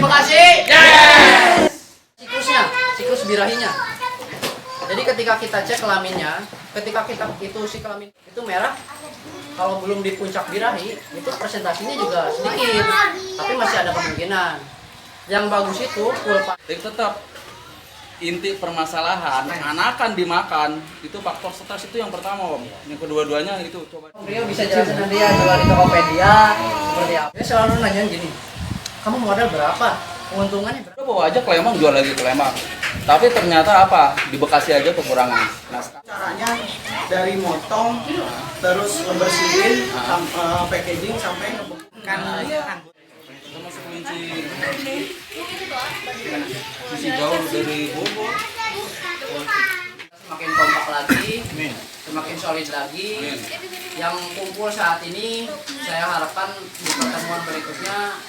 Bekasi. Yes. Siklus birahinya. Jadi ketika kita cek kelaminnya, ketika kita itu si kelamin itu merah, kalau belum di puncak birahi, itu presentasinya juga sedikit, tapi masih ada kemungkinan. Yang bagus itu pulpa. Tapi tetap inti permasalahan anakan dimakan itu faktor stres itu yang pertama, Om. Yang kedua-duanya itu coba. Rio bisa jelasin nanti ya jual di Tokopedia seperti apa. Dia selalu nanyain gini, kamu modal berapa? Keuntungannya berapa? Udah bawa aja ke Lembang, jual lagi ke Lembang. Tapi ternyata apa? Di Bekasi aja kekurangan. Nah, Caranya dari motong, terus ngebersihin, packaging sampai ngebungkan. kita masuk kelinci. Masih jauh dari Bogor. Semakin kompak lagi, semakin solid lagi. Yang kumpul saat ini, saya harapkan di pertemuan berikutnya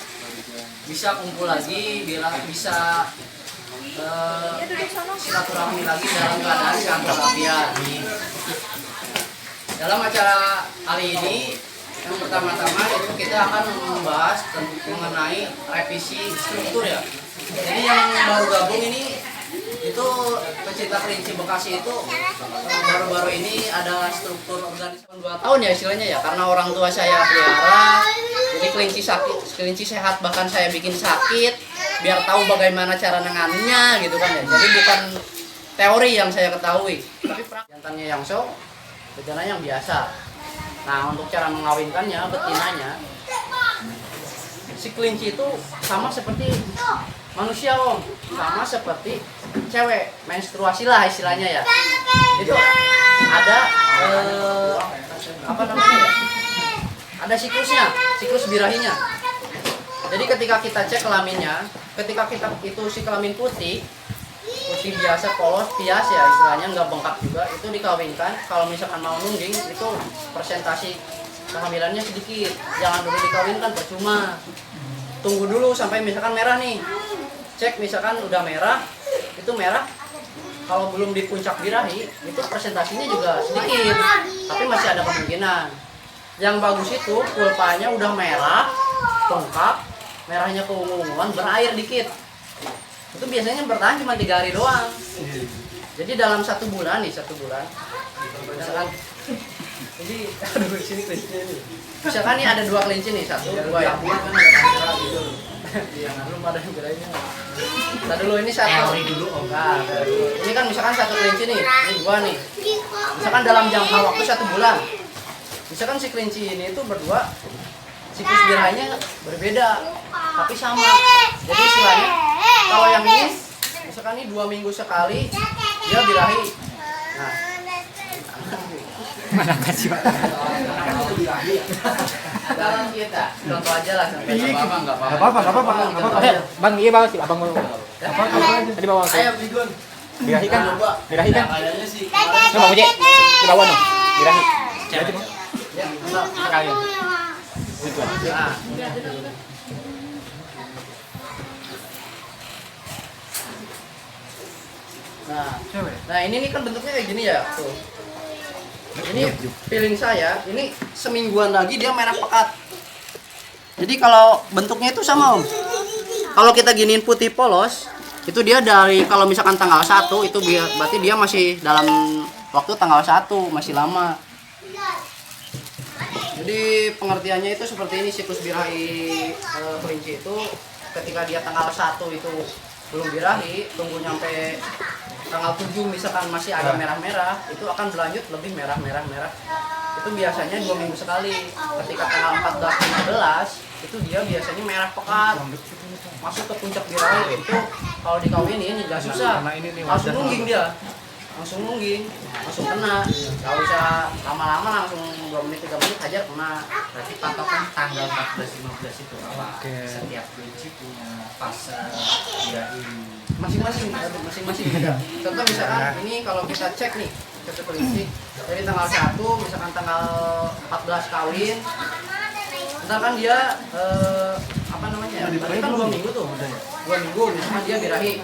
bisa kumpul lagi, bisa silaturahmi lagi dalam keadaan sehat walafiat. Dalam acara kali ini, yang pertama-tama itu kita akan membahas mengenai revisi struktur ya. Jadi yang baru gabung ini itu pecinta kelinci Bekasi itu baru-baru ini ada struktur organisasi 2 tahun ya istilahnya ya, karena orang tua saya pelihara, jadi kelinci sakit, kelinci sehat bahkan saya bikin sakit biar tahu bagaimana cara nanganinya gitu kan ya. Jadi bukan teori yang saya ketahui, tapi jantannya yang show, betinanya yang biasa. Nah untuk cara mengawinkannya, betinanya si kelinci itu sama seperti manusia Om, sama seperti cewek, menstruasi lah istilahnya ya. Itu ada apa namanya ya? Ada siklusnya, siklus birahinya. Jadi ketika kita cek kelaminnya, ketika kita itu si kelamin putih biasa polos, pias ya istilahnya, nggak bengkak juga, itu dikawinkan. Kalau misalkan mau nungging itu presentasi kehamilannya sedikit, jangan dulu dikawinkan percuma. Tunggu dulu sampai misalkan merah nih, cek misalkan udah merah, itu merah kalau belum di puncak birahi itu presentasinya juga sedikit, tapi masih ada kemungkinan. Yang bagus itu pulpanya udah merah, bengkak, merahnya keungu-unguan, berair dikit. Itu biasanya bertahan cuma 3 hari doang. Jadi dalam 1 bulan nih, 1 bulan misalkan jadi aduh sini kelincinya nih. Misalkan nih ada 2 kelinci nih, 1, 2 ya. Belum ada yang berani. Kita dulu ini 1. Nah, ini kan misalkan 1 kelinci nih, ini 2 nih. Misalkan dalam jangka waktu 1 bulan. Misalkan si kelinci ini itu berdua siklus birahinya berbeda, tapi sama. Jadi istilahnya kalau yang ini misalkan ini 2 minggu sekali dia birahi. Nah, mana kasih Pak? dalam kita contoh aja lah sampai Enggak Enggak apa-apa. Bang, iya Bang, Abang mau. Apa tadi bawa. Ayo Bidun. Birahi kan? Kayaknya sih. Coba Buje. Di bawah no. Birahi. Jadi Bang. Ya, enggak. Sekalian. Itu. Nah. Nah ini nih kan bentuknya kayak gini ya tuh. Ini feeling saya, ini semingguan lagi dia merah pekat. Jadi kalau bentuknya itu sama Om. Kalau kita giniin putih polos, itu dia dari kalau misalkan tanggal 1 itu berarti dia masih dalam waktu tanggal 1, masih lama. Jadi pengertiannya itu seperti ini, siklus birahi kelinci itu ketika dia tanggal 1 itu belum birahi, tunggu nyampe tanggal 7 misalkan masih ada merah-merah, itu akan berlanjut lebih merah. Itu biasanya 2 minggu sekali. Ketika tanggal 14-15 itu dia biasanya merah pekat, masuk ke puncak birahi. Itu kalau dikawinin nggak susah, langsung nungging dia, langsung kena. Nggak usah lama-lama, langsung 2 menit 3 menit aja kena. Berarti patokan tanggal 14-15 itu apa? Setiap kelinci punya fase birahi Masing-masing. Contoh misalkan ini kalau kita cek nih satu kelinci dari tanggal 1 misalkan tanggal 14 kawin, misalkan dia apa namanya ya? Berarti kan 2 minggu tuh. 2 minggu misalkan dia birahi.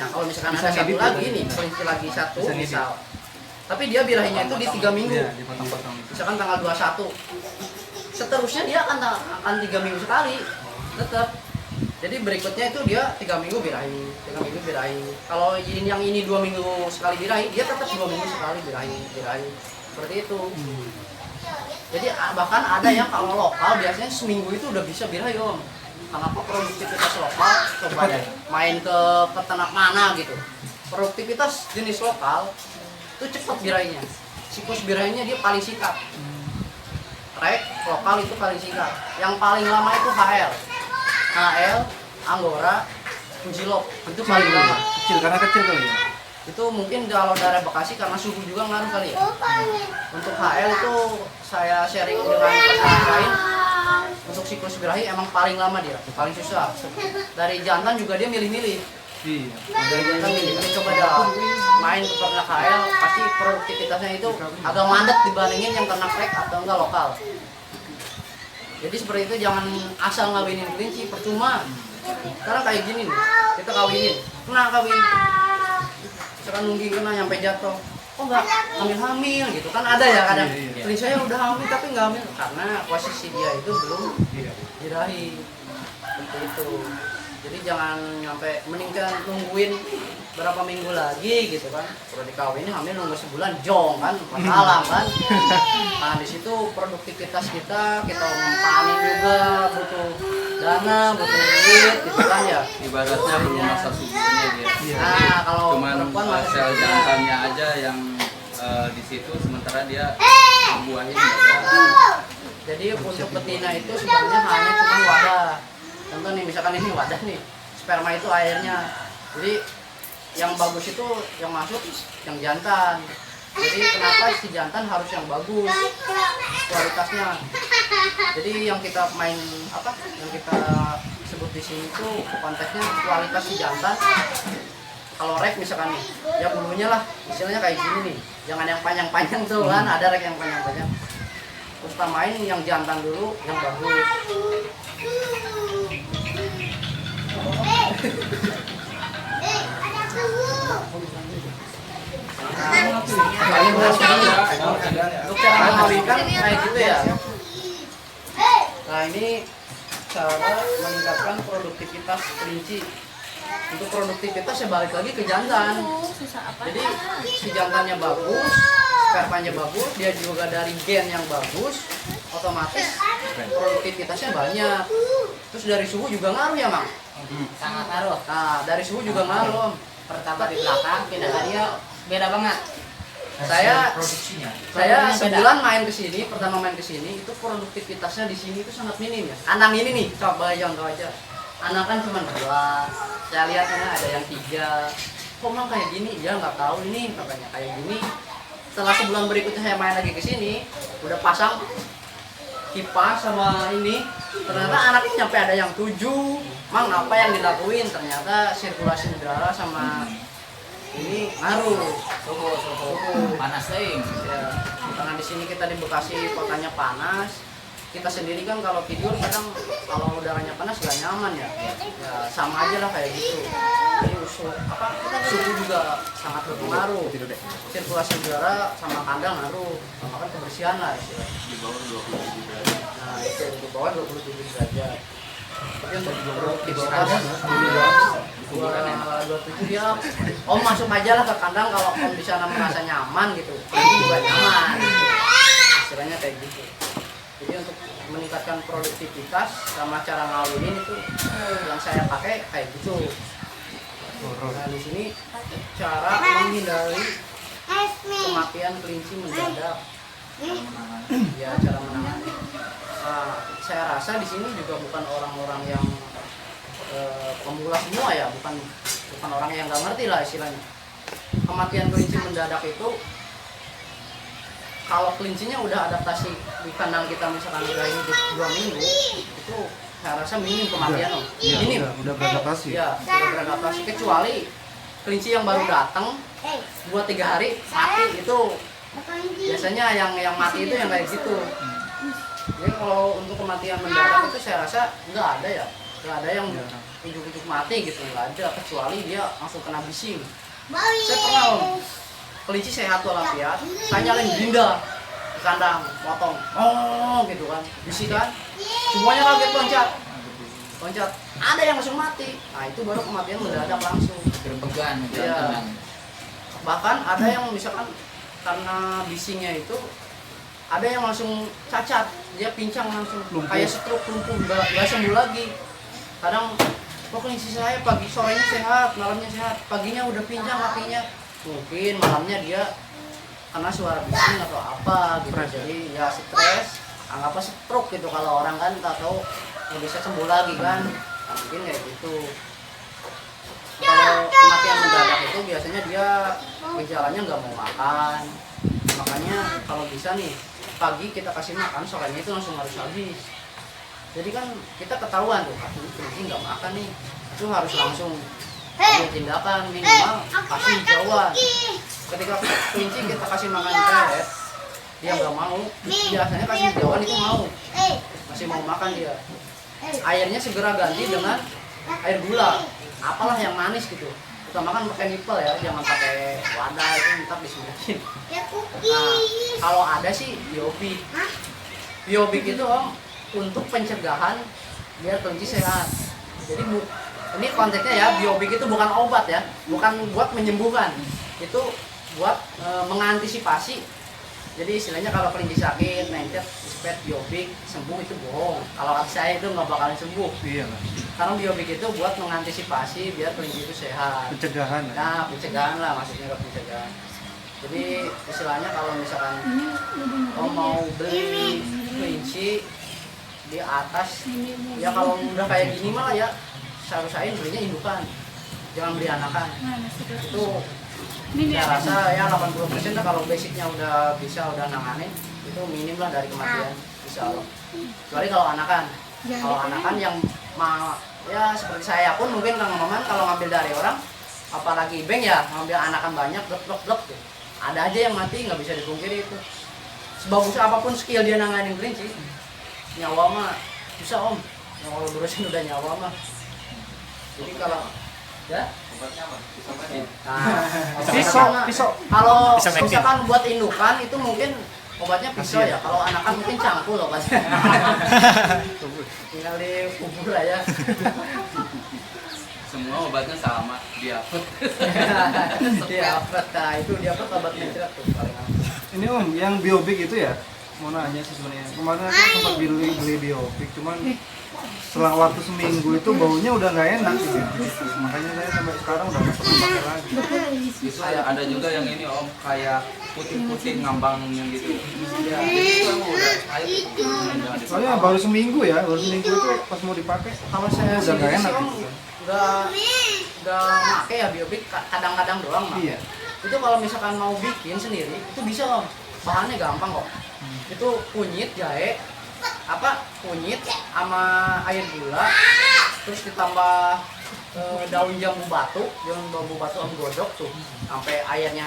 Nah, kalau misalkan ada 1 lagi nih, kelinci lagi 1 misal. Tapi dia birahinya itu di 3 minggu. Misalkan tanggal 21. Seterusnya dia akan 3 minggu sekali. Tetap. Jadi berikutnya itu dia 3 minggu birahi, 3 minggu birahi. Kalau yang ini 2 minggu sekali birahi, dia tetap 2 minggu sekali birahi. Seperti itu. Jadi bahkan ada yang kalau lokal biasanya seminggu itu udah bisa birahi om. Kenapa produktivitas lokal? Coba deh main ke peternak mana gitu. Produktivitas jenis lokal itu cepat birahinya. Siklus birahinya dia paling singkat. Rek lokal itu paling singkat. Yang paling lama itu HL, Anggora, Punjilok itu paling lama. Kecil karena kecil kali ya. Itu mungkin kalau daerah Bekasi karena suhu juga ngaruh kali ya. Untuk HL itu saya sharing dengan peternak lain. Untuk siklus birahi emang paling lama dia, paling susah. Dari jantan juga dia milih-milih. Iya. Dari jantan milih-milih coba dah main ke peternak HL, pasti produktivitasnya itu agak mandek dibandingin yang ternak rek atau enggak lokal. Jadi seperti itu, jangan asal ngawinin kelinci, percuma. Sekarang kayak gini nih, kita kawinin, kena kawin. Misalkan nungging kena nyampe jatuh, oh enggak hamil gitu kan, ada ya kadang. Kelinci saya udah hamil tapi nggak hamil karena posisi dia itu belum birahi. Seperti itu. Jadi jangan nyampe, mendingan nungguin berapa minggu lagi gitu kan. Kalau dikawinin hamil nunggu sebulan jong kan, masalah kan. Nah di situ produktivitas kita mempanin juga butuh dana, butuh duit gitu kan ya. Ibaratnya belum masa subuhnya dia. Nah kalau Cuman perempuan masih sel subuhnya. jantannya aja yang di situ, sementara dia membuahin. Jadi untuk betina itu sebenarnya hanya cuma wadah. Contoh nih, misalkan ini wadah nih, sperma itu airnya. Jadi yang bagus itu yang masuk yang jantan. Jadi kenapa si jantan harus yang bagus kualitasnya. Jadi yang kita main apa? Yang kita sebut di sini itu konteksnya kualitas si jantan. Kalau rek misalkan nih, ya bulunya lah, istilahnya kayak gini nih. Jangan yang panjang-panjang tuh kan, ada rek yang panjang-panjang. Terus tamain yang jantan dulu, yang bagus. Untuk cara mengawinkan kayak gitu ya. Nah ini cara meningkatkan produktivitas kelinci. Untuk produktivitas ya balik lagi ke jantan. Jadi si jantannya bagus, spermanya bagus, dia juga dari gen yang bagus, otomatis produktivitasnya banyak. Terus dari suhu juga ngaruh ya Mang? Sangat ngaruh. Nah dari suhu juga ngaruh. Pertama di belakang, pindah dia beda banget. Saya Produksinya. Saya Produknya beda. sebulan main ke sini, pertama main ke sini itu produktivitasnya di sini itu sangat minim ya. Kandang ini nih, coba contoh aja. Anak kan cuma 2. Saya lihatnya ada yang 3. Kok Mang kayak gini? Dia nggak tahu ini katanya kayak gini. Setelah sebulan berikutnya saya main lagi ke sini, udah pasang kipas sama ini. Ternyata anaknya nyampe ada yang 7. Mang apa yang dilakuin? Ternyata sirkulasi udara sama ini ngaruh. Suhu. Panas deh. Ya, karena di sini kita di Bekasi kotanya panas, kita sendiri kan kalau tidur kadang kalau udaranya panas gak nyaman ya. Ya sama aja lah kayak gitu. Jadi suhu juga sangat berpengaruh. Sirkulasi udara sama kandang ngaruh, sama kan kebersihan lah istilahnya. Di bawah 27 derajat. Nah itu di bawah 27 derajat. Tapi untuk produktivitas 27 ya, Om masuk aja lah ke kandang kalau Om di sana merasa nyaman gitu. Ini juga nyaman. Gitu. Istilahnya kayak gitu. Jadi untuk meningkatkan produktivitas sama cara ngawinin itu yang saya pakai kayak gitu. Nah di sini cara menghindari kematian kelinci mendadak. Ya cara menangani. Nah, saya rasa di sini juga bukan orang-orang yang pemula semua ya, bukan orang yang nggak ngerti lah istilahnya. Kematian kelinci mendadak itu kalau kelincinya udah adaptasi di kandang kita misalkan udah hidup 2 minggu itu saya rasa minim kematian Om. Minim. Udah beradaptasi. Ya, sudah beradaptasi kecuali kelinci yang baru datang 2-3 hari mati itu biasanya yang mati itu yang kayak gitu. Jadi kalau untuk kematian mendadak itu saya rasa nggak ada ya, nggak ada yang ujuk-ujuk mati gitu, nggak ada kecuali dia langsung kena bising. Saya pernah Om, kelinci sehat walafiat, saya nyalain gerinda di kandang, potong, oh gitu kan, bising kan, semuanya kaget loncat, ada yang langsung mati. Nah itu baru kematian mendadak langsung. Gerbegan gitu Iya. teman. Bahkan ada yang misalkan karena bisingnya itu ada yang langsung cacat, dia pincang langsung kayak stroke, lumpuh, nggak sembuh lagi. Kadang kok kelinci saya pagi sorenya sehat, malamnya sehat, paginya udah pincang kakinya. Mungkin malamnya dia karena suara bising atau apa gitu. Jadi ya stres, anggapnya stroke gitu kalau orang kan tak tahu nggak bisa sembuh lagi kan. Nah, mungkin kayak gitu. Kalau kematian mendadak itu biasanya dia gejalanya nggak mau makan. Makanya kalau bisa nih pagi kita kasih makan, sorenya itu langsung harus habis. Jadi kan kita ketahuan tuh, aduh kelinci nggak makan nih, itu harus langsung ambil tindakan minimal kasih hijauan. Ketika kelinci kita kasih makan pelet, dia nggak mau, biasanya kasih hijauan itu mau, masih mau makan dia. Airnya segera ganti dengan air gula, apalah yang manis gitu. Utamakan pakai nipel ya, jangan pakai wadah itu ntar disebutin. Nah, kalau ada sih biobik. Biobik itu om untuk pencegahan biar kelinci sehat. Jadi ini konteksnya ya, biobik itu bukan obat ya, bukan buat menyembuhkan, itu buat mengantisipasi. Jadi istilahnya kalau kelinci sakit, mencet, dispet biobik, sembuh itu bohong. Kalau kata saya itu nggak bakalan sembuh. Iya lah. Karena biobik itu buat mengantisipasi biar kelinci itu sehat. Pencegahan ya. Nah, pencegahan lah maksudnya kalau pencegahan. Jadi istilahnya kalau misalkan mau beli kelinci di atas, ya kalau udah kayak gini malah ya seharusnya belinya indukan, jangan beli anakan. Itu saya rasa ya 80% lah kalau basicnya udah bisa udah nanganin, itu minim lah dari kematian, insya Allah. Kecuali kalau anakan. Kalau anakan yang ya seperti saya pun mungkin Kang Maman kalau ngambil dari orang, apalagi bank ya ngambil anakan banyak, blok gitu. Ada aja yang mati, nggak bisa dipungkiri itu. Sebagus apapun skill dia nanganin kelinci, nyawa mah bisa om. Yang kalau berusin udah nyawa mah. Jadi kalau ya Pisau. kalau Pisau Mackin. misalkan buat indukan itu mungkin obatnya pisau ya. Kalau anakan mungkin cangkul obatnya. Tinggal dikubur aja. Semua obatnya sama, diapet. Dia nah itu dia obat mencret tuh paling aman. Ini om, yang biobik itu ya, mau nanya sih sebenarnya. Kemarin aku sempat beli biobik, cuman selang waktu seminggu itu baunya udah nggak enak gitu. Makanya saya sampai sekarang udah nggak pernah pakai lagi. Itu ada juga yang ini om, kayak putih-putih ngambangnya gitu. Ya, itu kan udah expired itu. Jangan dipakai. Soalnya baru seminggu ya, baru seminggu itu pas mau dipakai, Kalau saya udah nggak sendiri enak. sih om Gitu. nggak make ya biobik, kadang-kadang doang mah. Iya. Itu kalau misalkan mau bikin sendiri itu bisa om, bahannya gampang kok. Itu kunyit, jahe, kunyit sama air gula, terus ditambah daun jambu batu om godok tuh sampai airnya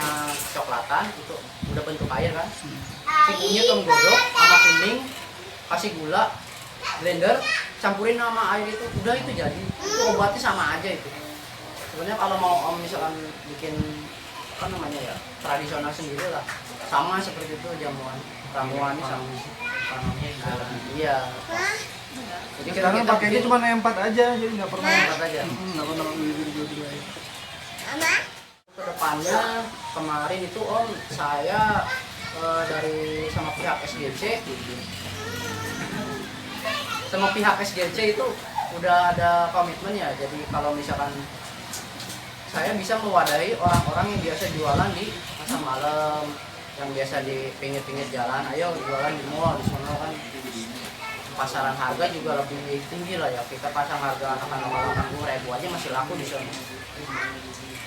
coklatan, itu udah bentuk air kan. Si kunyit om godok sama kuning, kasih gula, blender, campurin sama air itu, udah itu jadi. Itu obatnya sama aja itu. Sebenarnya kalau mau om misalkan bikin apa namanya ya tradisional sendiri lah, sama seperti itu jamuan ramuan sama. Iya. Jadi Sekarang pakainya cuma M4 aja, jadi nggak pernah empat aja. nggak pernah beli juga. Kedepannya kemarin itu om saya dari sama pihak SGC itu udah ada komitmen ya. Jadi kalau misalkan saya bisa mewadahi orang-orang yang biasa jualan di pasar malam, yang biasa di pinggir-pinggir jalan, ayo jualan di mall di sana kan. Pasaran harga juga lebih tinggi lah ya. Kita pasang harga anak-anak 80.000 aja masih laku di sana.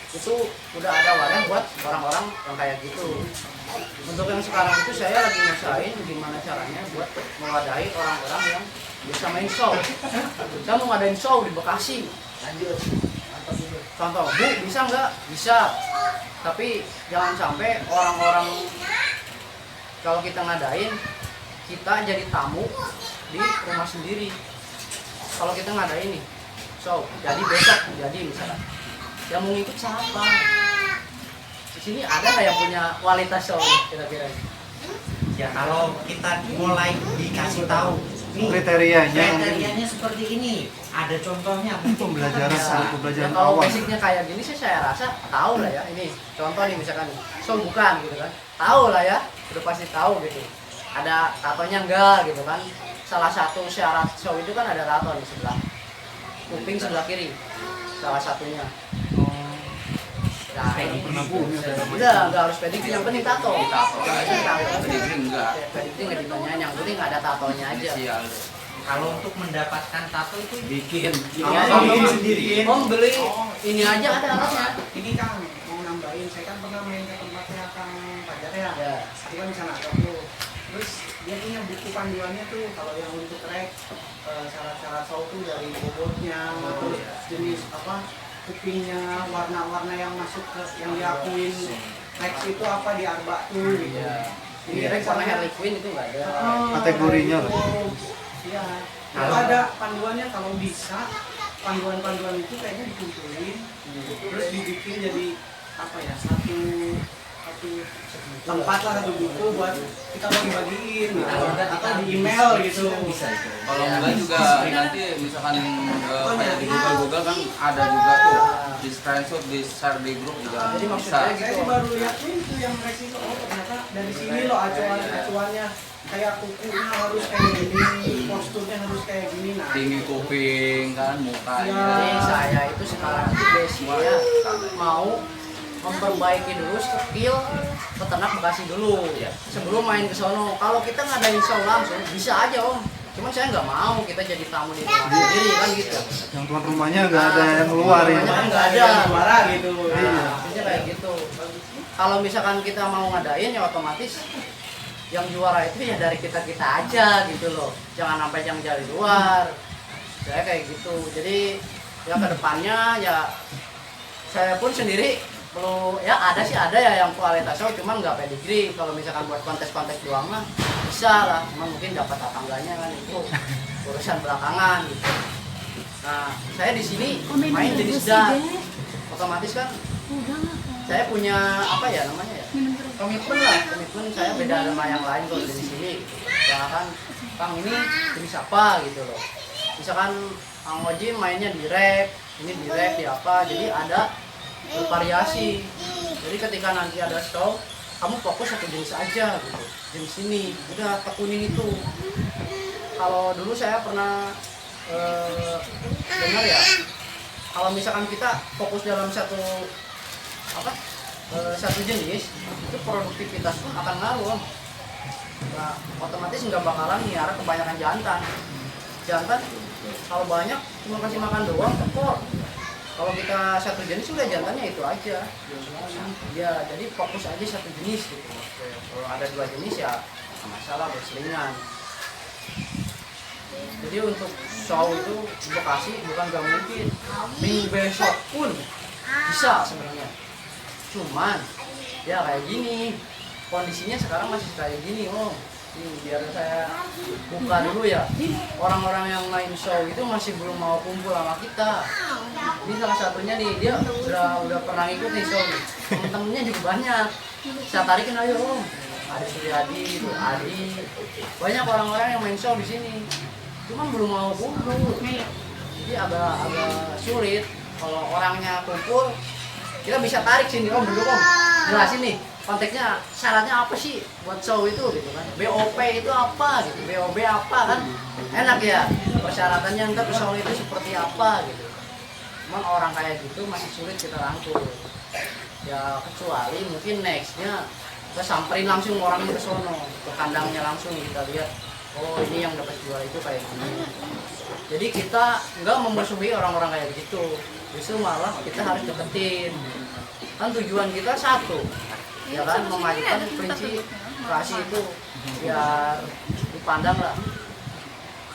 Itu udah ada wadah buat orang-orang yang kayak gitu. Untuk yang sekarang itu saya lagi ngusahain gimana caranya buat mewadahi orang-orang yang bisa main show. Saya mau ngadain show di Bekasi. Lanjut. Contoh, Bu, bisa nggak? Bisa. Tapi jangan sampai orang-orang kalau kita ngadain, kita jadi tamu di rumah sendiri. Kalau kita ngadain nih, show, jadi besok jadi misalnya, yang mau ngikut siapa? Di sini ada nggak yang punya kualitas show kira-kira? Ya kalau kita mulai dikasih tahu kriterianya seperti ini. Ada contohnya mungkin Pembelajaran kita bisa. sama Ya, pembelajaran kalau awal. basicnya kayak gini sih saya rasa tahu lah ya. Ini contoh nih misalkan show bukan gitu kan, tahu lah ya, udah pasti tahu gitu. Ada tatonya enggak gitu kan. Salah satu syarat show itu kan ada tato di sebelah kuping sebelah kiri, salah satunya. Nah ini udah nggak harus pedigree, yang penting tato. Tato. Tato. Pedigree enggak. Pedigree nggak ditanyain, yang penting ada tatonya aja. Sial. Kalau untuk mendapatkan tato itu Bikin. Om beli ini aja ada alatnya. Ini Kang, mau nambahin, saya kan pernah main ke tempatnya Kang Fajar ya. Ya. Itu kan bisa nato tuh. Terus dia punya buku panduannya tuh, kalau yang untuk rek syarat-syarat show tuh dari bobotnya, terus jenis apa kupingnya, warna-warna yang masuk ke yang diakuin rek itu apa di Arba tuh gitu. Ini Rex warna Harley Quinn itu nggak ada. Kategorinya lah. Iya. Kalau ada panduannya, kalau bisa panduan-panduan itu kayaknya dikumpulin, terus dibikin jadi apa ya, satu tempat lah, satu buku buat kita bagi-bagiin gitu. Atau di email gitu. bisa itu. Kalau enggak juga nanti misalkan kayak di Google kan ada juga tuh di screenshot, di share di grup juga Jadi bisa. maksudnya Saya sih baru lihat itu yang mereka itu, oh ternyata dari sini loh acuannya kayak kukunya harus kayak gini, posturnya harus kayak gini. Nah, Tinggi kuping kan, mukanya. Jadi saya itu sekarang itu basicnya mau memperbaiki dulu skill peternak Bekasi dulu sebelum main ke sono. Kalau kita ngadain show langsung bisa aja Om, cuman saya nggak mau kita jadi tamu di rumah sendiri kan gitu. Yang tuan rumahnya nggak ada yang ngeluarin. Rumahnya kan nggak ada. suara gitu. Nah, intinya kayak gitu. Kalau misalkan kita mau ngadain ya otomatis yang juara itu ya dari kita aja gitu loh. Jangan sampai yang dari luar. Saya kayak gitu. Jadi ya kedepannya ya saya pun sendiri perlu ya ada ya yang kualitas show, cuman nggak pedigree. Kalau misalkan buat kontes-kontes doang mah bisa lah, cuma mungkin dapat tetangganya kan itu urusan belakangan gitu. Nah saya di sini main jenis dan otomatis kan saya punya apa ya namanya ya, komitmen saya beda sama yang lain kalau di sini. Ya kan Kang ini jenis apa gitu loh. Misalkan Kang Oji mainnya di rek, ini di rek di apa, jadi ada bervariasi. Jadi ketika nanti ada show, kamu fokus satu jenis aja gitu, jenis ini udah tekunin itu. Kalau dulu saya pernah dengar ya, kalau misalkan kita fokus dalam satu jenis, itu produktivitas pun akan ngaruh. Nah, otomatis nggak bakalan miara kebanyakan jantan kalau banyak cuma kasih makan doang tekor. Kalau kita satu jenis udah jantannya itu aja ya, jadi fokus aja satu jenis gitu. Kalau ada dua jenis ya nggak masalah berselingan. Jadi untuk show itu di Bekasi bukan gak mungkin, minggu besok pun bisa sebenarnya, cuman ya kayak gini kondisinya sekarang masih kayak gini Om. Ini biar saya buka dulu ya, orang-orang yang main show itu masih belum mau kumpul sama kita. Ini salah satunya nih, dia udah pernah ikut nih show, temen-temennya juga banyak. Saya tarikin ayo Om, Adi Suryadi gitu, Adi, banyak orang-orang yang main show di sini, cuman belum mau kumpul. Jadi agak sulit. Kalau orangnya kumpul, kita bisa tarik sini Om, dulu Om, jelasin nih konteksnya, syaratnya apa sih buat show itu gitu kan, BOP itu apa gitu, BOB apa kan, enak ya persyaratannya, ntar show itu seperti apa gitu. Cuman orang kayak gitu masih sulit kita rangkul ya, kecuali mungkin nextnya kita samperin langsung orangnya ke sono, ke kandangnya langsung, kita lihat oh ini yang dapat juara itu kayak gini. Jadi kita nggak memusuhi orang-orang kayak gitu, justru malah kita harus deketin. Kan tujuan kita satu, ya kan, memajukan prinsip Bekasi itu biar dipandang lah.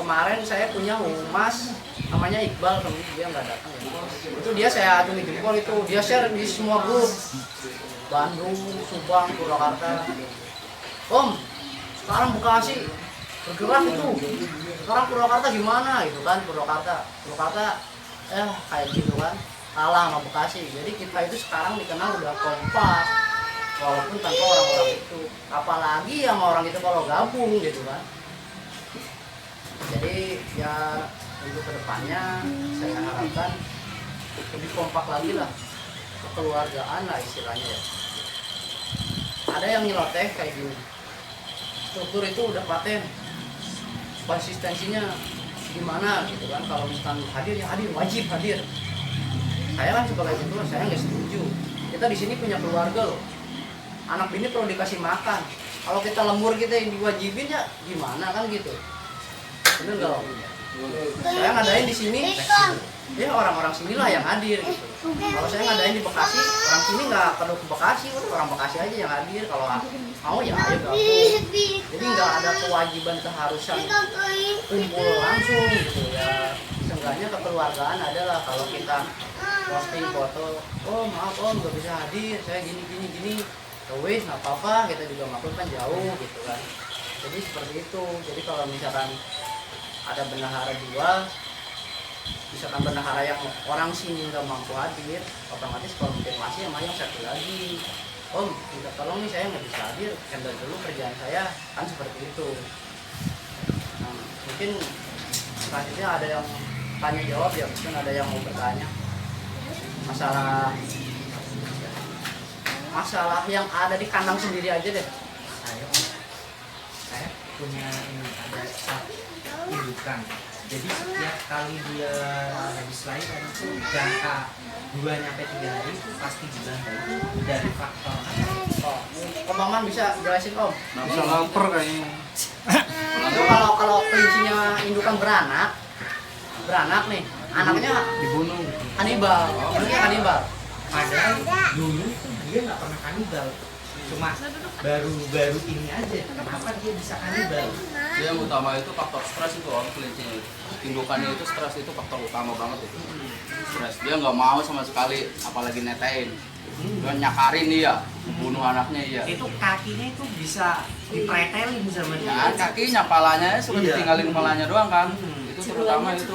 Kemarin saya punya humas namanya Iqbal, dia nggak datang ya. Itu dia saya acungi jempol, itu dia share di semua grup Bandung, Subang, Purwakarta. Om, sekarang Bekasi bergerak itu, sekarang Purwakarta gimana gitu kan. Purwakarta kayak gitu kan, kalah sama Bekasi. Jadi kita itu sekarang dikenal udah kompak walaupun tanpa orang-orang itu, apalagi sama orang itu kalau gabung gitu kan. Jadi ya untuk kedepannya saya harapkan lebih kompak lagi lah, kekeluargaan lah istilahnya ya. Ada yang nyeloteh kayak gini, struktur itu udah paten, konsistensinya gimana gitu kan. Kalau misalkan hadir ya hadir, wajib hadir. Saya kan sebagai ketua saya nggak setuju. Kita di sini punya keluarga loh, anak ini perlu dikasih makan. Kalau kita lembur kita yang diwajibin ya gimana kan gitu. Bener nggak Om? Saya ngadain di sini, ya orang-orang sinilah yang hadir gitu. Kalau saya ngadain di Bekasi, orang sini nggak perlu ke Bekasi, orang Bekasi aja yang hadir. Kalau mau ya ayo gabung. Jadi nggak ada kewajiban keharusan kumpul langsung gitu ya. Seenggaknya kekeluargaan adalah kalau kita posting foto, oh maaf Om nggak bisa hadir, saya gini. Wes nggak apa-apa, kita juga maklum kan jauh gitu kan. Jadi seperti itu. Jadi kalau misalkan ada bendahara dua, misalkan bendahara yang orang sini nggak mampu hadir, otomatis konfirmasi sama yang satu lagi, Om minta tolong nih saya nggak bisa hadir, handle dulu kerjaan saya, kan seperti itu. Nah, mungkin selanjutnya ada yang tanya jawab ya, mungkin ada yang mau bertanya masalah yang ada di kandang sendiri aja deh. Saya punya ini, ada indukan. Jadi setiap kali dia habis lahiran itu jangka 2-3 hari itu pasti dibantai. Itu dari faktor apa? Om Maman bisa jelasin Om? Bisa lapar kayaknya. Itu kalau kelincinya indukan beranak nih, anaknya Dibunuh. kanibal, anaknya kanibal. Padahal dulu itu dia nggak pernah kanibal, cuma baru ini aja. Kenapa dia bisa kanibal? Dia yang utama itu faktor stres itu Om, kelincinya itu. Indukannya itu stres itu faktor utama banget itu. Stres, dia nggak mau sama sekali, apalagi netein. Dia nyakarin dia, bunuh anaknya iya. Itu kakinya itu bisa dipretelin sama dia. Ya, kakinya, palanya suka Iya. ditinggalin palanya doang kan. Hmm. Itu terutama itu,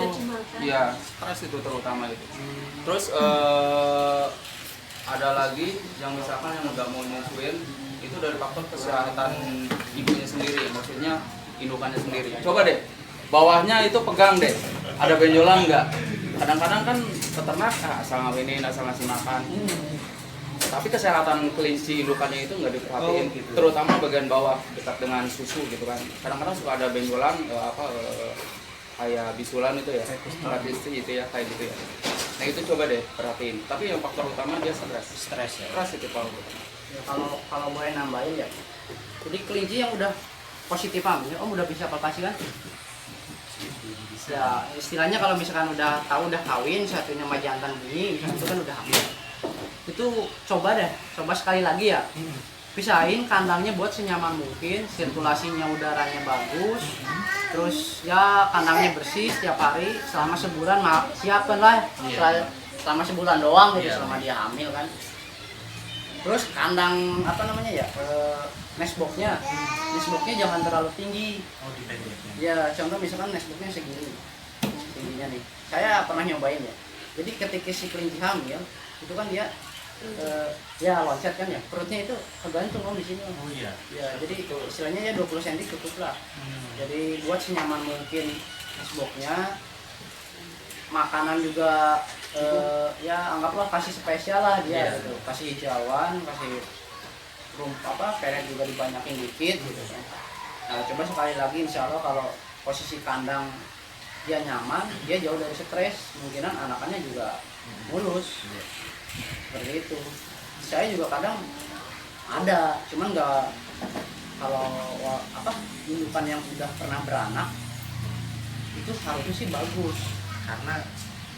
iya stres itu terutama itu. Terus ada lagi yang misalkan yang nggak mau nyusuin itu dari faktor kesehatan ibunya sendiri, maksudnya indukannya sendiri. Coba deh, bawahnya itu pegang deh, ada benjolan nggak? Kadang-kadang kan peternak asal ngawinin, asal ngasih makan. Tapi kesehatan kelinci indukannya itu nggak diperhatiin, Oh, gitu. terutama bagian bawah dekat dengan susu gitu kan. Kadang-kadang suka ada benjolan kayak bisulan itu ya, istri itu ya kayak gitu ya. Nah itu coba deh perhatiin. Tapi yang faktor utama dia stres. Stres ya. Stres itu Pak. Ya, kalau boleh nambahin ya, jadi kelinci yang udah positif hamil, Om udah bisa palpasi kan? Ya istilahnya kalau misalkan udah tahu udah kawin, satunya sama jantan bunyi, itu kan udah hamil. Itu coba sekali lagi ya, pisahin kandangnya buat senyaman mungkin, sirkulasinya udaranya bagus, terus ya kandangnya bersih setiap hari selama sebulan, siapkan lah selama sebulan doang gitu, selama dia hamil kan. Terus kandang apa namanya ya, nestboxnya jangan terlalu tinggi. Oh, dipendeknya. Ya contoh misalkan nestboxnya segini tingginya nih, saya pernah nyobain ya. Jadi ketika si kelinci hamil itu kan dia ya loncat kan ya, perutnya itu tergantung Om di sini Om. Oh iya. Ya jadi itu istilahnya ya 20 cm cukup lah. Jadi buat senyaman mungkin nestboxnya, makanan juga ya anggaplah kasih spesial lah dia gitu. Kasih hijauan, kasih peret juga dibanyakin dikit gitu kan. Nah coba sekali lagi, insya Allah kalau posisi kandang dia nyaman, dia jauh dari stres, kemungkinan anakannya juga mulus. Seperti itu. Saya juga kadang ada, cuman nggak, kalau indukan yang sudah pernah beranak itu harusnya sih bagus. Karena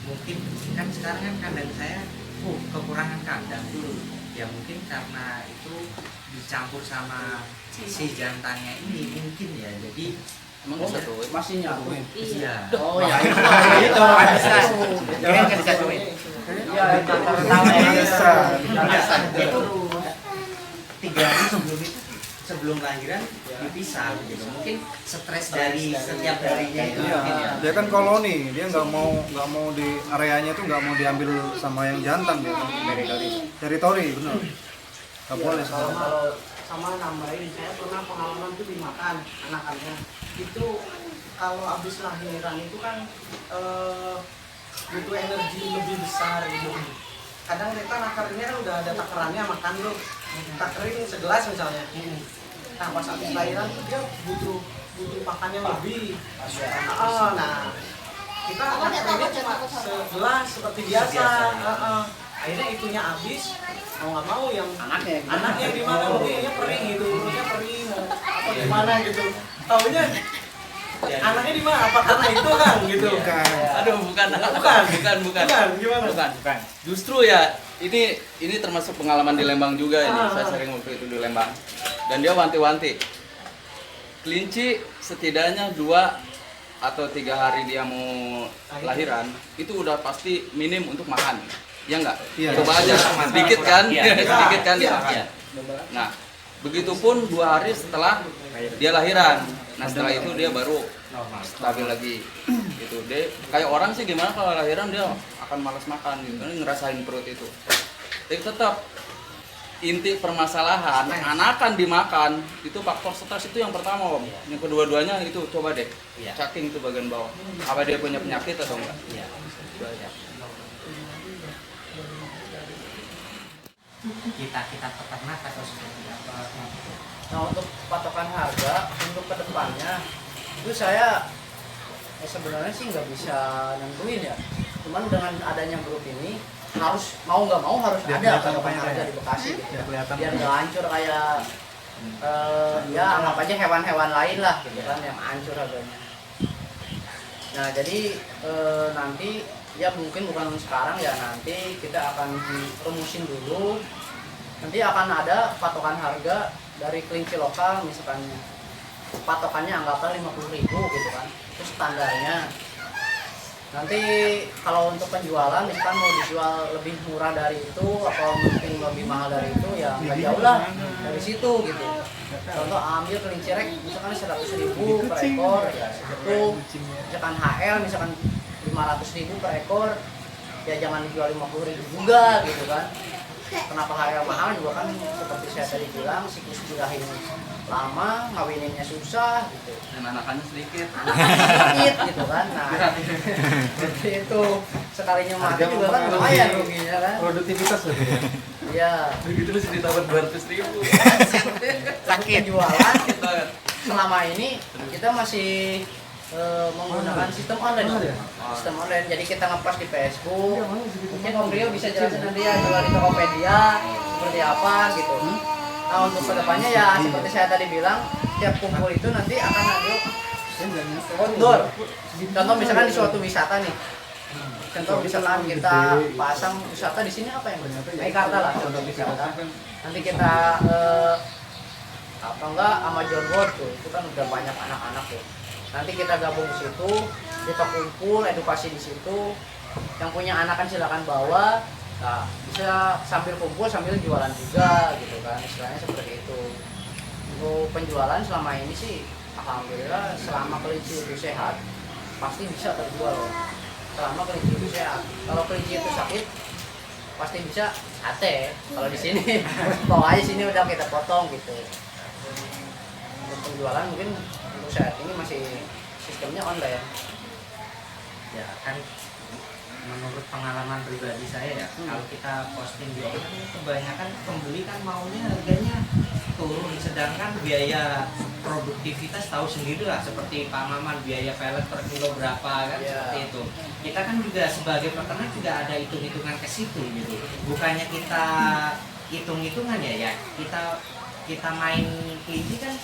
mungkin kan sekarang kan kandang saya kekurangan kandang dulu. Ya mungkin karena itu dicampur sama si jantannya ini mungkin ya. Jadi Emang bisa tuh. Masih nyatu. iya. Oh ya itu Jangan kan disatuin. ya pertama Bisa. Itu 3 hari sebelum lahiran dipisah gitu. Mungkin stres dari setiap harinya itu Iya, mungkin ya. dia kan koloni, dia nggak mau di areanya itu nggak mau diambil sama yang jantan dia. Teritori, benar. Nggak boleh sama. Kalau sama nambahin, saya pernah pengalaman tuh dimakan anakannya itu kalau habis lahiran itu kan butuh energi lebih besar gitu. Kadang kita nakarnya kan udah ada takarannya makan tuh, takerin segelas misalnya. Nah pas habis lahiran tuh dia butuh makan yang lebih. Nah kita takerinnya cuma segelas seperti biasa. Akhirnya itunya habis, mau nggak mau yang anaknya gimana, mungkinnya perih gitu, perutnya perih atau gimana gitu. Tahunya anaknya di mana? Apa karena itu kan gitu? Aduh, bukan. Gimana? Bukan. Justru ya ini termasuk pengalaman di Lembang juga ini. Saya sering waktu itu di Lembang. Dan dia wanti-wanti. Kelinci setidaknya 2 atau 3 hari dia mau lahiran, itu udah pasti minim untuk makan. Ya enggak? Iya. Coba aja sedikit kan? Sedikit kan dia makan. Iya. Nah, begitupun 2 hari setelah dia lahiran. Nah, setelah itu dia baru stabil lagi. Gitu. Dia kayak orang sih gimana kalau lahiran dia akan malas makan gitu. Dia ngerasain perut itu. Tapi tetap inti permasalahan anakan dimakan itu faktor stres itu yang pertama, Om. Yang kedua-duanya itu coba deh cacing tuh bagian bawah. Apa dia punya penyakit atau enggak? Iya. Kita peternak atau seperti apa? Nah untuk patokan harga untuk kedepannya itu saya sebenarnya sih nggak bisa nentuin ya. Cuman dengan adanya grup ini harus mau nggak mau harus Biar ada kelihatan patokan apa harga ya? di Bekasi gitu. Biar kelihatan. Biar nggak hancur kayak ya anggap aja hewan-hewan lain lah gitu kan yang hancur harganya. Nah jadi nanti ya mungkin bukan sekarang ya, nanti kita akan rumusin dulu. Nanti akan ada patokan harga dari kelinci lokal, misalkan patokannya anggaplah 50.000 gitu kan, itu standarnya. Nanti kalau untuk penjualan misalkan mau dijual lebih murah dari itu atau mungkin lebih mahal dari itu ya nggak jauh lah dari situ gitu. Contoh ambil kelinci rek misalkan 100.000 per ekor ya segitu. Misalkan HL misalkan 500.000 per ekor ya jangan dijual 50.000 juga gitu kan. Kenapa HL mahal juga kan seperti saya tadi bilang, siklus birahin lama, ngawininnya susah gitu. Dan anakannya sedikit. Sedikit gitu kan. Nah, jadi itu sekalinya mati juga kan lumayan ruginya kan. Produktivitas loh. Iya. Begitu masih ditawar 200.000. Sakit jualan selama ini kita masih menggunakan sistem online. Sistem online. Jadi kita ngepost di Facebook. Mungkin Om Rio bisa jelasin nanti ya jual di Tokopedia seperti apa gitu. Nah untuk kedepannya ya seperti saya tadi bilang, tiap kumpul itu nanti akan ada outdoor. Contoh misalkan di suatu wisata nih. Contoh misalkan kita pasang wisata di sini apa yang Meikarta lah contoh wisata. Nanti kita apa enggak sama John Board tuh, itu kan udah banyak anak-anak tuh. Nanti kita gabung di situ, kita kumpul edukasi di situ. Yang punya anak kan silakan bawa. Nah, bisa sambil kumpul sambil jualan juga gitu kan. Istilahnya seperti itu. Untuk penjualan selama ini sih alhamdulillah selama kelinci itu sehat pasti bisa terjual. Selama kelinci itu sehat. Kalau kelinci itu sakit pasti bisa sate. Kalau di sini pokoknya sini udah kita potong gitu. Untuk penjualan mungkin untuk saat ini masih sistemnya online. Ya kan menurut pengalaman pribadi saya ya, kalau kita posting gitu kan kebanyakan pembeli kan maunya harganya turun, sedangkan biaya produktivitas tahu sendiri lah, seperti Pak Maman biaya pelet per kilo berapa kan, seperti itu. Kita kan juga sebagai peternak juga ada hitung-hitungan ke situ gitu. Bukannya kita hitung-hitungan ya kita main kelinci kan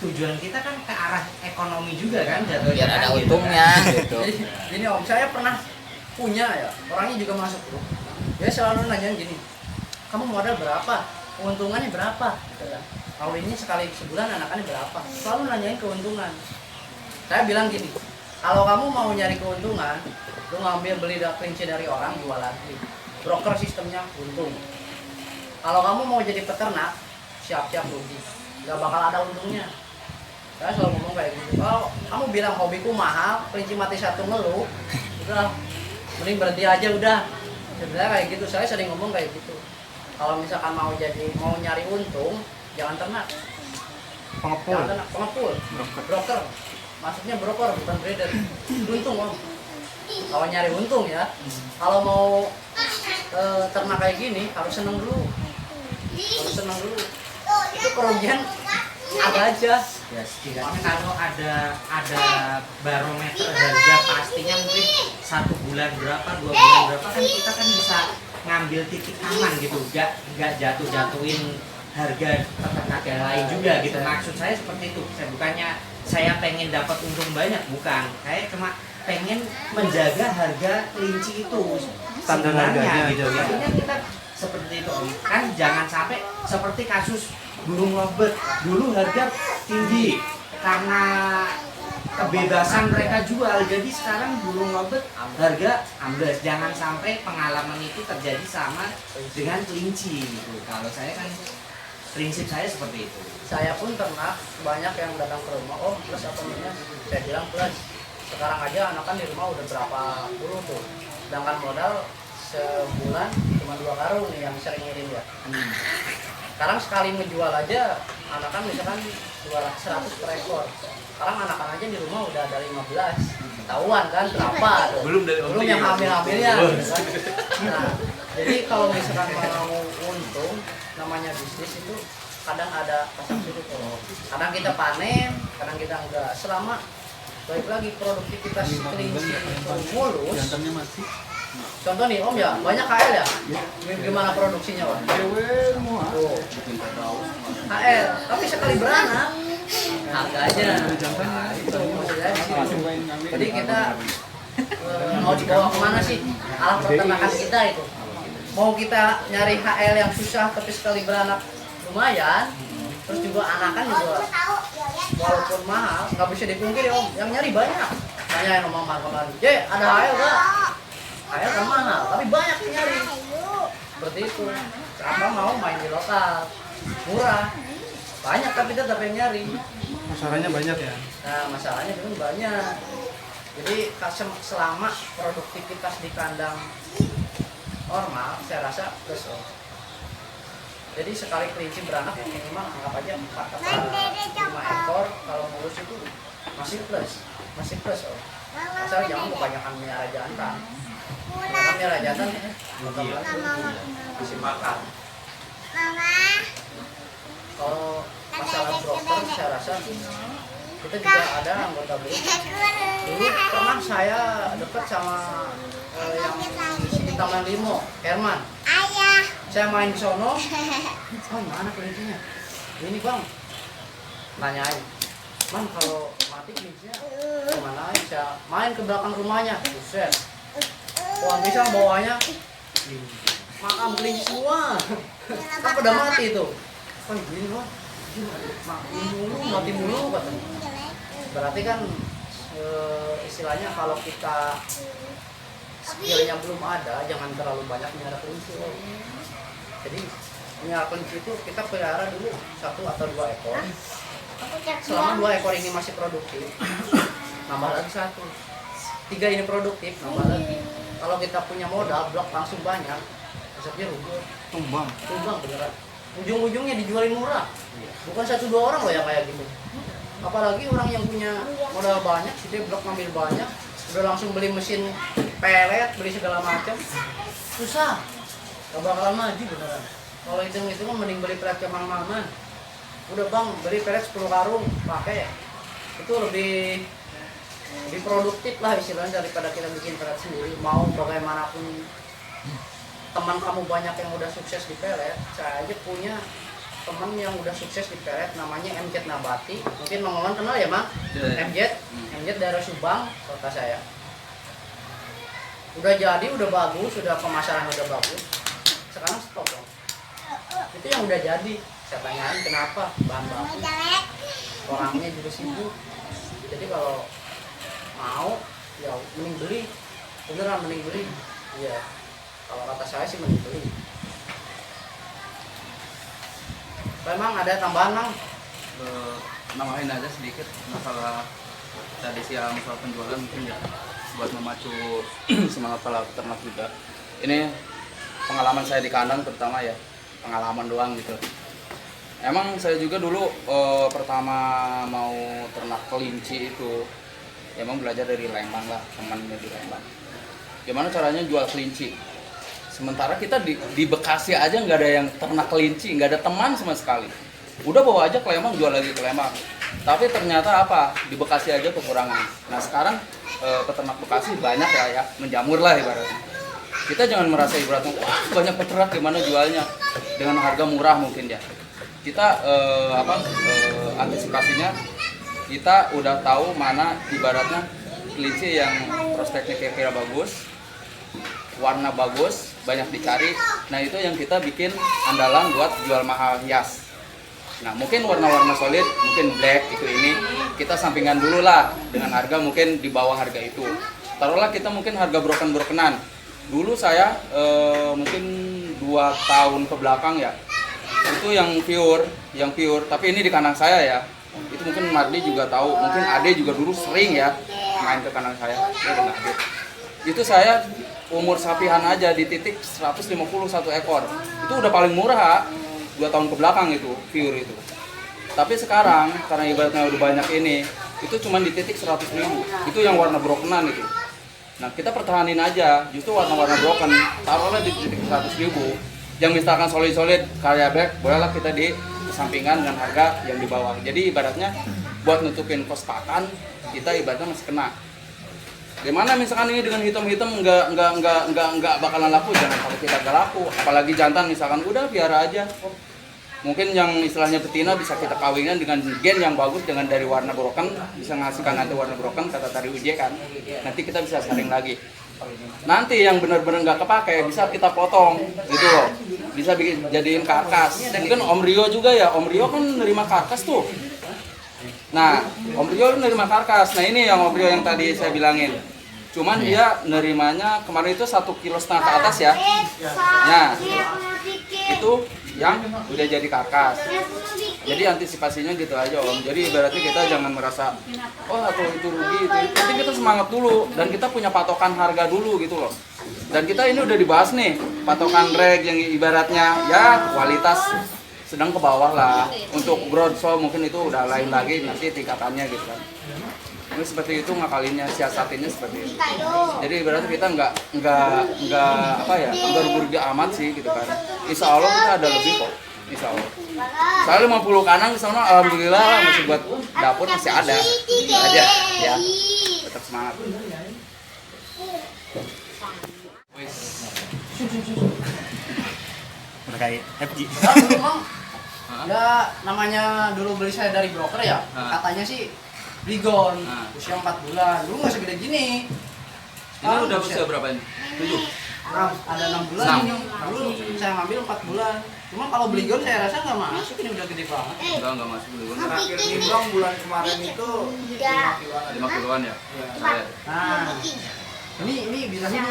tujuan kita kan ke arah ekonomi juga kan, jatuhnya Biar ada kan, gitu untungnya kan. gitu. Jadi gini Om, saya pernah punya ya, orangnya juga masuk grup. Dia selalu nanyain gini, kamu modal berapa? Keuntungannya berapa? Gitu kan. Kawinnya sekali sebulan anakannya berapa? Selalu nanyain keuntungan. Saya bilang gini, kalau kamu mau nyari keuntungan, lu ngambil beli kelinci dari orang jual lagi. Broker sistemnya untung. Kalau kamu mau jadi peternak, siap-siap rugi. Gak bakal ada untungnya. Saya selalu ngomong kayak gitu. Kalau kamu bilang hobiku mahal, kelinci mati satu ngeluh, udah mending berhenti aja udah. Sebenarnya kayak gitu. Saya sering ngomong kayak gitu. Kalau misalkan mau nyari untung, jangan ternak. Pengepul. Jangan ternak, pengepul, broker. masuknya broker bukan breeder. Untung om. Kalau nyari untung ya. Kalau mau ternak kayak gini harus seneng dulu. Harus seneng dulu. Itu kerugian ada aja. Ya setidaknya kalau ada barometer harga pastinya mungkin 1 bulan berapa, 2 bulan berapa kan kita kan bisa ngambil titik aman gitu, nggak jatuhin harga peternak yang lain juga gitu. Maksud saya seperti itu. Saya pengen dapat untung banyak, bukan. Saya cuma pengen menjaga harga kelinci itu Standar sebenarnya harganya. gitu. Intinya kita seperti itu Om. Kan jangan sampai seperti kasus burung lovebird. Dulu harga tinggi karena kebebasan mereka jual. Jadi sekarang burung lovebird harga ambles. Jangan sampai pengalaman itu terjadi sama dengan kelinci gitu. Kalau saya kan prinsip saya seperti itu. Saya pun ternak banyak yang datang ke rumah, oh plus apa namanya? Saya bilang plus. Sekarang aja anakan di rumah udah berapa puluh tuh. Sedangkan modal sebulan cuma 2 karung nih yang sering ngirim ya. Sekarang sekali menjual aja anakan misalkan 100 per ekor. Sekarang anakan aja di rumah udah ada 15. Ketahuan kan berapa tuh. Belum yang hamil-hamilnya gitu kan. Nah, jadi kalau misalkan mau untung namanya bisnis itu kadang ada pasang surut tuh. Kadang kita panen, kadang kita enggak. Selama balik lagi produktivitas kelinci itu mulus. Jantannya masih. Contoh nih Om ya, banyak KL ya? Gimana produksinya Om? Tuh, KL, tapi sekali beranak harganya. Nah, itu maksudnya di sini. Jadi kita mau dibawa kemana sih alat peternakan kita itu? Mau kita nyari HL yang susah tapi sekali beranak lumayan, terus juga anakan juga walaupun mahal nggak bisa dipungkiri Om, yang nyari banyak. Tanyain Om Mama kemarin, ada HL nggak? HL kan mahal, tapi banyak yang nyari. Seperti itu. Apa mau main di lokal, murah, banyak tapi tetap yang nyari. Masalahnya banyak ya. Nah masalahnya itu banyak. Jadi selama produktivitas di kandang normal, saya rasa plus Om. Jadi sekali kelinci beranak ya minimal anggap aja 4 atau 5 ekor, kalau mulus itu masih plus Om. Asal jangan kebanyakan melihara jantan. Karena melihara jantan masih makan. Kalau masalah broker saya rasa kita juga ada anggota grup. Dulu pernah saya dekat sama yang di Taman Limo, Herman. Saya main di sono, oh mana kelincinya? Ini bang, nanyain, man kalau mati kelincinya kemana aja? Saya main ke belakang rumahnya, buset, pohon pisang bawahnya makam kelinci semua, kan pada mati itu. Kan gini loh, mati mulu katanya. Berarti kan istilahnya kalau kita skillnya belum ada, jangan terlalu banyak melihara kelinci. Jadi melihara kelinci itu kita pelihara dulu 1 atau 2 ekor. Selama 2 ekor ini masih produktif, nambah lagi 1. 3 ini produktif, nambah lagi. Kalau kita punya modal, blok langsung banyak, besoknya rugi. Tumbang beneran. Ujung-ujungnya dijualin murah. Bukan 1-2 orang loh yang kayak gitu. Apalagi orang yang punya modal banyak, dia blok ngambil banyak, udah langsung beli mesin pelet, beli segala macam, susah, gak bakalan maju beneran. Kalau itu kan mending beli pelet ke Mang Maman. Udah bang, beli pelet 10 karung, pakai, itu lebih produktif lah istilahnya daripada kita bikin pelet sendiri. Mau bagaimanapun teman kamu banyak yang udah sukses di pelet, saya aja punya teman yang udah sukses di pelet, namanya MJ Nabati. Mungkin Mang Maman kenal ya Mang? MJ daerah Subang, kota saya. Udah jadi, udah bagus, udah pemasaran udah bagus. Sekarang stop dong. Itu yang udah jadi. Saya tanyain kenapa, bahan baku. Orangnya juga sibuk. Jadi kalau mau, ya mending beli. Beneran mending beli. Iya. Kalau kata saya sih mending beli. Memang ada tambahan Mang? Nambahin aja sedikit masalah tadi siang soal penjualan mungkin ya buat memacu semangat para peternak juga. Ini pengalaman saya di kandang terutama ya, pengalaman doang gitu. Emang saya juga dulu pertama mau ternak kelinci itu, emang belajar dari Lembang lah, temannya di Lembang. Gimana caranya jual kelinci? Sementara kita di Bekasi aja nggak ada yang ternak kelinci, nggak ada teman sama sekali. Udah bawa aja ke Lembang, jual lagi ke Lembang. Tapi ternyata apa? Di Bekasi aja kekurangan. Nah sekarang peternak Bekasi banyak ya menjamur lah ibaratnya. Kita jangan merasa ibaratnya, wah banyak peternak gimana jualnya dengan harga murah mungkin ya. Kita antisipasinya kita udah tahu mana ibaratnya kelinci yang prospeknya kira-kira bagus, warna bagus, banyak dicari. Nah itu yang kita bikin andalan buat jual mahal hias. Nah mungkin warna-warna solid, mungkin black itu ini kita sampingan dulu lah dengan harga mungkin di bawah harga itu. Taruhlah kita mungkin harga broken-brokenan. Dulu saya mungkin 2 tahun ke belakang ya, itu yang pure, tapi ini di kandang saya ya. Itu mungkin Mardi juga tahu, mungkin Ade juga dulu sering ya main ke kandang saya. Itu saya umur sapihan aja di titik 150 satu ekor. Itu udah paling murah 2 tahun ke belakang itu pure itu. Tapi sekarang karena ibaratnya udah banyak ini, itu cuma di titik 100.000. Itu yang warna brokenan itu. Nah kita pertahanin aja, justru warna-warna broken taruhlah di titik 100.000. Yang misalkan solid-solid kayak black, bolehlah kita di sampingan dengan harga yang di bawah. Jadi ibaratnya buat nutupin kos pakan, kita ibaratnya masih kena. Gimana misalkan ini dengan hitam-hitam nggak bakalan laku, jangan kalau kita nggak laku. Apalagi jantan misalkan udah biara aja. Mungkin yang istilahnya betina bisa kita kawinkan dengan gen yang bagus dengan dari warna broken, bisa ngasihkan nanti warna broken kata tadi Uje kan. Nanti kita bisa saring lagi. Nanti yang benar-benar nggak kepake bisa kita potong gitu loh, bisa bikin jadiin karkas. Mungkin Om Rio juga ya, Om Rio kan nerima karkas tuh. Nah Om Rio nerima karkas. Nah ini yang Om Rio yang tadi saya bilangin, cuman dia nerimanya kemarin itu 1,5 kilo ke atas ya. Nah itu yang udah jadi karkas. Jadi antisipasinya gitu aja Om. Jadi ibaratnya kita jangan merasa oh atau itu rugi itu. Nanti kita semangat dulu dan kita punya patokan harga dulu gitu loh. Dan kita ini udah dibahas nih patokan reg yang ibaratnya ya kualitas sedang ke bawah lah. Untuk broadshaw mungkin itu udah lain lagi nanti tingkatannya gitu kan. Ini seperti itu ngakalinnya, siasatinnya seperti itu. Jadi ibaratnya kita nggak rugi amat sih gitu kan. Insya Allah kita ada lebih kok. Insya Allah. Saya 50 kandang di sana, alhamdulillah lah masih buat dapur masih ada. Aja ya. Tetap semangat. Udah kayak FG. Ya namanya dulu beli saya dari broker ya, katanya sih Brigon, usia 4 bulan. Dulu nggak segede gini. Ini udah usia berapa ini? 7? Ada 6 bulan ini. Dulu saya ngambil 4 bulan. Cuma kalau Brigon saya rasa nggak masuk, ini udah gede banget. Enggak masuk dulu. Terakhir nimbang bulan kemarin itu 5 kiloan ya? Saya. Nah, ini bisa ini.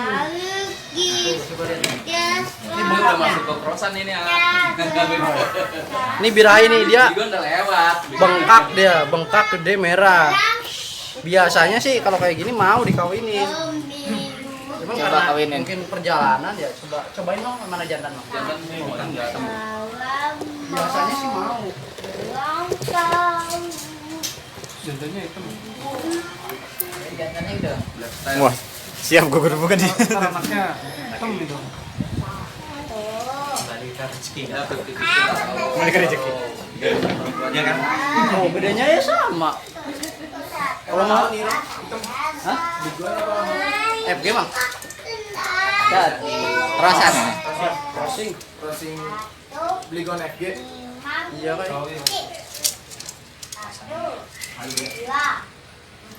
Coba lihat nih. Ini udah masuk ke crossan ini ya. Ini birahi nih dia Bigon udah lewat. bengkak gede merah. Biasanya sih kalau kayak gini mau dikawinin. Cuman Coba karena kawinin. mungkin perjalanan ya cobain dong mana jantan dong. Jangan kan enggak temu. Biasanya sih mau. jantannya hitam. Jantannya udah. Black style. Wah, siap gue bukan nih. Ntar anaknya hitam gitu. Kembali ke rezeki. Ya, 50-50. Kembali ke rezeki. Ya kan? Oh, bedanya ya sama. Kalau mau Hah? FG bang? Ya, Perasaan. crossing. Crossing Bligon FG. Iya kan?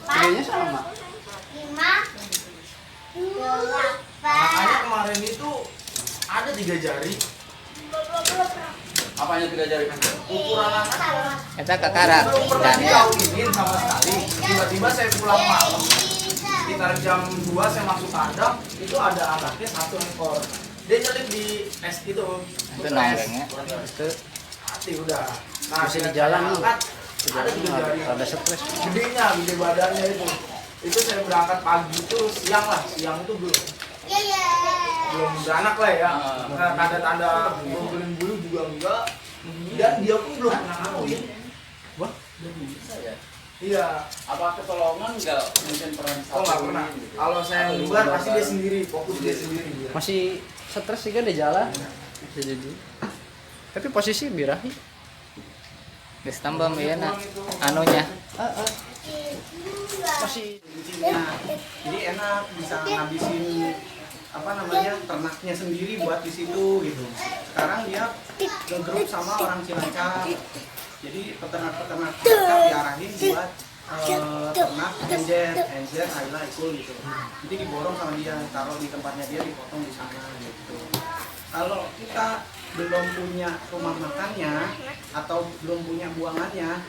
Bedanya sama. Makanya kemarin itu ada 3 jari. Apanya 3 jari? Ukuran anak. Kita kakara. Belum pernah dikawinin sama sekali. Tiba-tiba saya pulang malam, sekitar jam 2 saya masuk kandang, itu ada anaknya 1 ekor. Dia nyelip di es itu. Itu nongkrongnya. Itu Mati udah. Nah, Bisa saya di jalan, angkat, ada 3 jari. ada stres. Gedenya, gede badannya itu. Itu saya berangkat pagi itu siang itu belum beranak lah ya. Nah, tanda-tanda ngumpulin bulu juga enggak. dan dia pun belum pernah kawin. Bisa ya. Iya. Apa ketolongan nggak mungkin pernah Oh nggak pernah. Kalau saya buat pasti dia sendiri, fokus dia sendiri. Masih stres juga di jalan. Bisa jadi. Tapi posisi birahi. Geus tambah ya na anunya. Masih Kucingnya. Jadi enak bisa ngabisin apa namanya ternaknya sendiri buat di situ gitu. Sekarang dia ngegrup sama orang Cilacap. Jadi peternak-peternak Cilacap diarahin buat ternak enjer, Ayla, Ikul gitu. Jadi diborong sama dia, taruh di tempatnya dia, dipotong di sana gitu. Kalau kita belum punya rumah makannya atau belum punya buangannya,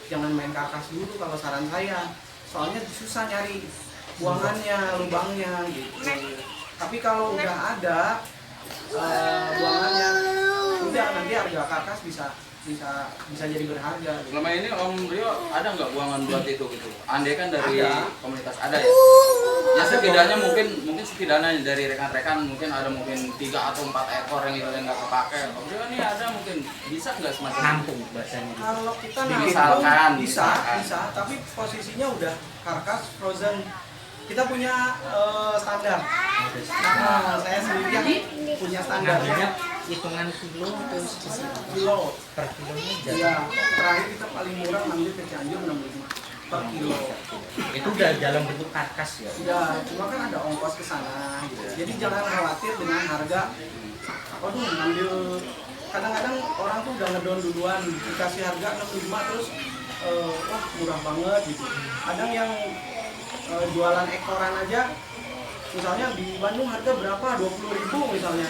jangan main karkas dulu kalau saran saya. Soalnya susah nyari buangannya, lubangnya gitu. Tapi kalau udah ada buangannya, udah nanti harga karkas bisa jadi berharga. Gitu. Selama ini Om Rio ada nggak buangan buat itu gitu? Andai kan dari Ada. komunitas ada ya? Ya setidaknya mungkin setidaknya dari rekan-rekan mungkin ada mungkin 3 atau 4 ekor yang itu yang nggak kepake. Om Rio ini ada mungkin bisa nggak semacam itu? Nampung bahasanya. Kalau kita Misalkan, nampung, misalkan. bisa, tapi posisinya udah karkas frozen. Kita punya standar. Nah, saya sendiri yang punya standar. Ngambilnya hitungan kilo terus Kilo. per kilonya jadi. Iya, terakhir kita paling murah ngambil ke Cianjur 65 per kilo. Itu udah dalam bentuk karkas ya. Ya, cuma kan ada ongkos ke sana gitu. Jadi jangan khawatir dengan harga. Waduh, ngambil kadang-kadang orang tuh udah ngedon duluan dikasih harga 65 terus wah murah banget gitu. Kadang yang jualan ekoran aja misalnya di Bandung harga berapa? 20.000 misalnya.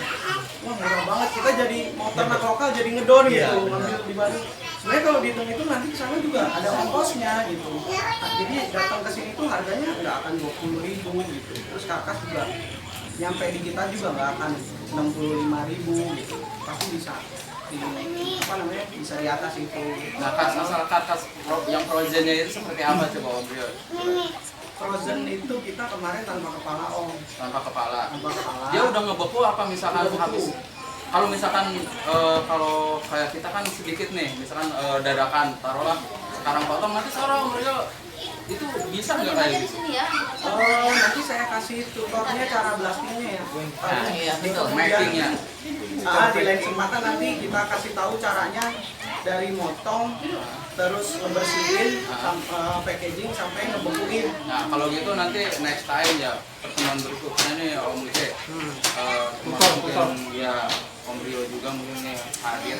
Wah murah banget, kita jadi mau ternak lokal jadi ngedon gitu, ngambil di Bandung. Sebenarnya kalau dihitung itu nanti ke sana juga ada ongkosnya gitu. Nah, jadi datang ke sini tuh harganya nggak akan 20.000 gitu. Terus karkas juga nyampe di kita juga nggak akan 65.000 gitu. Pasti bisa apa namanya bisa di atas itu. Nah, asal karkas yang frozennya itu seperti apa coba Om Rio? Frozen itu kita kemarin tanpa kepala om. Tanpa kepala. Tanpa kepala. Dia udah ngebeku apa misalkan Udah beku. habis? Kalau misalkan kalau kayak kita kan sedikit nih, misalkan dadakan, taruhlah sekarang potong nanti sore Om Rio itu bisa nggak kayak gitu? Nanti saya kasih tutornya cara blastingnya ya. Nah, iya betul. Kemudian, Makingnya. di lain kesempatan nanti kita kasih tahu caranya dari motong terus ngebersihin packaging sampai ngebekuin. Nah kalau gitu nanti next time ya pertemuan berikutnya nih Om Ike. Mungkin ya Om Rio juga mungkin nih hadir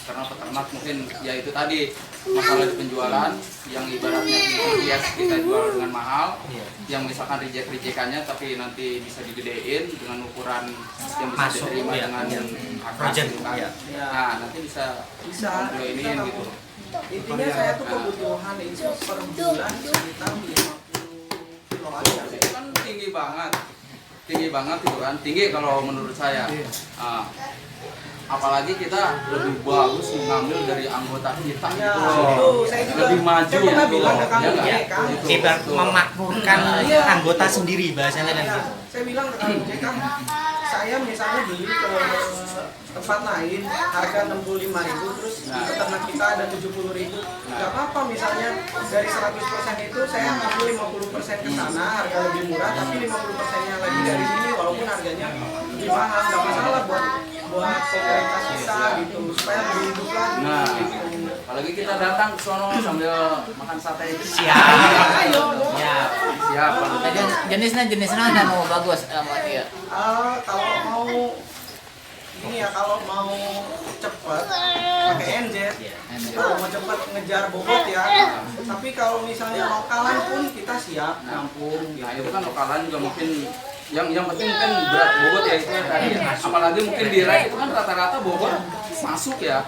karena peternak mungkin ya itu tadi masalah di penjualan yang ibaratnya bias kita jual dengan mahal, yang misalkan rejekannya tapi nanti bisa digedein dengan ukuran yang bisa Masuk, diterima ya. dengan akar Frozen, gitu kan. ya. Nah nanti bisa Om Rio ini gitu. Intinya saya tuh kebutuhan itu per bulan sekitar 50 kilo aja. Itu kan tinggi banget itu kan, tinggi kalau menurut saya. Nah, apalagi kita lebih bagus mengambil dari anggota kita Ya, gitu loh. itu saya juga Lebih maju saya pernah gitu bilang loh. ke kamu Ya nggak? ya, Kang. Gitu, Ibarat betul. memakmurkan Iya. anggota sendiri bahasanya kan Ya, gitu. saya bilang ke kamu Jack, Kang, saya misalnya beli ke tempat lain harga 65.000 terus di peternak kita ada 70.000. Gak apa-apa misalnya dari 100% itu saya ngambil 50% ke sana harga lebih murah tapi 50%-nya lagi dari sini walaupun harganya lebih mahal nggak masalah buat komunitas kita gitu supaya lebih hidup lagi. Nah, gitu. apalagi kita datang ke sono sambil makan sate itu Siap. Ayo. Siap. siap. Jenisnya ada mau bagus sama dia. Kalau mau ini ya kalau mau cepet pakai NZ. Kalau mau cepet ngejar bobot ya. Tapi kalau misalnya lokalan pun kita siap nampung. Nah Gitu. itu kan lokalan juga mungkin yang penting kan berat bobot ya itu tadi. Apalagi mungkin di rek itu kan rata-rata bobot masuk ya.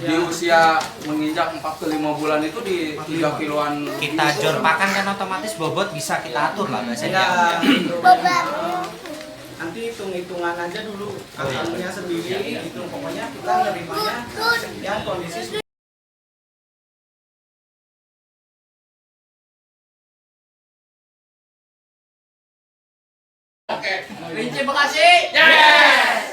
Di usia menginjak 4 ke 5 bulan itu di 3 kiloan Kita jor pakan kan otomatis bobot bisa kita atur lah bahasanya. Ya, gitu. Nanti hitung-hitungan aja dulu akalnya sendiri gitu. Pokoknya kita nerimanya yang kondisi Rinci Bekasi. Yes.